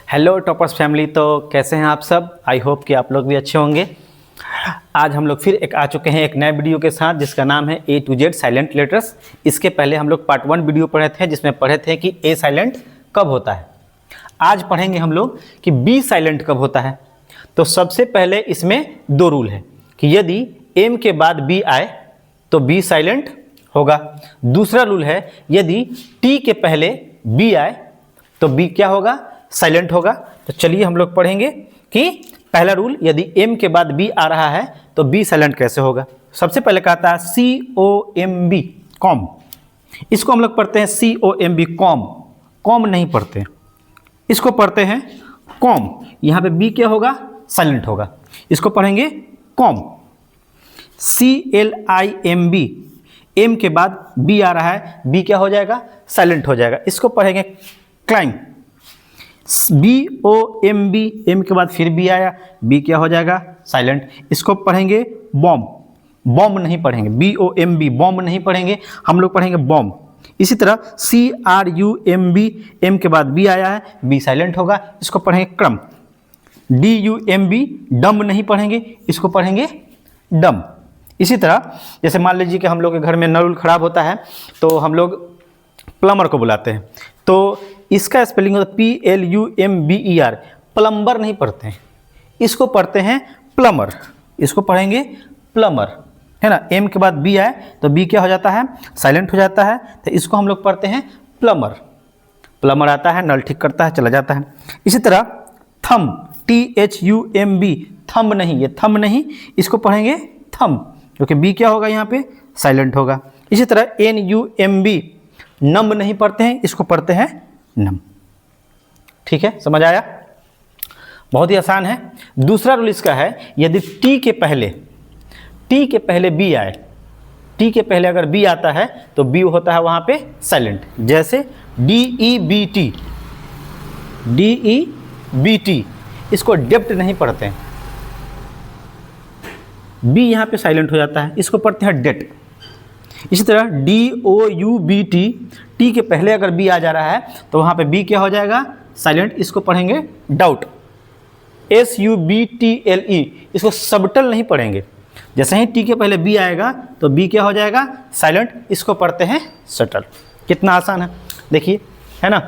Hello toppers family. तो कैसे हैं आप सब? आई होप कि आप लोग भी अच्छे होंगे। आज हम लोग फिर आ चुके हैं एक नए वीडियो के साथ जिसका नाम है A to Z silent letters. इसके पहले हम लोग पार्ट 1 वीडियो पढ़े थे जिसमें पढ़े थे कि A साइलेंट कब होता है। आज पढ़ेंगे हम लोग कि B साइलेंट कब होता है। तो सबसे पहले इसमें दो रूल है कि यदि M के बाद B आए तो B साइलेंट होगा। दूसरा रूल है यदि T के पहले B आए तो B क्या होगा? साइलेंट होगा। तो चलिए हम लोग पढ़ेंगे कि पहला रूल यदि M के बाद B आ रहा है तो B साइलेंट कैसे होगा। सबसे पहले कहता है COMB कॉम। इसको हम लोग पढ़ते हैं COMB कॉम। कॉम नहीं पढ़ते, इसको पढ़ते हैं कॉम। यहाँ पे B क्या होगा? साइलेंट होगा। इसको पढ़ेंगे कॉम। CLIMB M के बाद B आ रहा है, B क्या हो जाएगा? साइलेंट हो जाएगा। इसको पढ़ेंगे क्लाइम। BOMB M के बाद फिर B आया, B क्या हो जाएगा? साइलेंट। इसको पढ़ेंगे बॉम्ब। बॉम्ब नहीं पढ़ेंगे, BOMB बॉम्ब नहीं पढ़ेंगे, हम लोग पढ़ेंगे बॉम्ब। इसी तरह CRUMB M के बाद B आया है, B साइलेंट होगा। इसको पढ़ेंगे क्रम। DUMB डम नहीं पढ़ेंगे, इसको पढ़ेंगे डम। इसी तरह जैसे मान लीजिए कि हम लोग के घर में नल खराब होता है तो हम लोग प्लम्बर को बुलाते हैं, तो इसका स्पेलिंग होता है PLUMBER। प्लम्बर नहीं पढ़ते हैं, इसको पढ़ते हैं प्लमर। इसको पढ़ेंगे प्लमर, है ना। M के बाद B आए तो B क्या हो जाता है? साइलेंट हो जाता है। तो इसको हम लोग पढ़ते हैं प्लमर। प्लमर आता है, नल ठीक करता है, चला जाता है। इसी तरह थम, THUMB थम नहीं, ये थम नहीं, इसको पढ़ेंगे थम, क्योंकि B क्या होगा यहाँ पे? साइलेंट होगा। इसी तरह NUMB नम नहीं पढ़ते हैं, इसको पढ़ते हैं नम। ठीक है, समझ आया? बहुत ही आसान है। दूसरा रूल इसका है यदि T के पहले B आए, T के पहले अगर B आता है तो B होता है वहाँ पे साइलेंट। जैसे DEBT, इसको डेप्ट नहीं पढ़ते हैं, B यहाँ पे साइलेंट हो जाता है, इसको पढ़ते हैं डेट। इसी तरह DOUBT T के पहले अगर B आ जा रहा है तो वहाँ पे B क्या हो जाएगा? साइलेंट। इसको पढ़ेंगे डाउट। SUBTLE, इसको सबटल नहीं पढ़ेंगे। जैसे ही T के पहले B आएगा तो B क्या हो जाएगा? साइलेंट। इसको पढ़ते हैं सटल। कितना आसान है देखिए, है ना।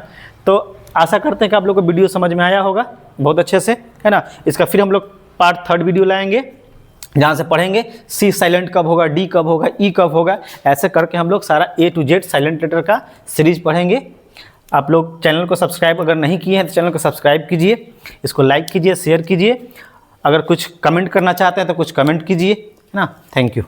तो आशा करते हैं कि आप लोग को वीडियो समझ में आया होगा बहुत अच्छे से, है ना। इसका फिर हम लोग पार्ट 3 वीडियो लाएंगे जहाँ से पढ़ेंगे C साइलेंट कब होगा, D कब होगा, E कब होगा। ऐसे करके हम लोग सारा A to Z silent letter का सीरीज पढ़ेंगे। आप लोग चैनल को सब्सक्राइब अगर नहीं किए हैं तो चैनल को सब्सक्राइब कीजिए, इसको लाइक कीजिए, शेयर कीजिए। अगर कुछ कमेंट करना चाहते हैं तो कुछ कमेंट कीजिए, है ना। Thank you.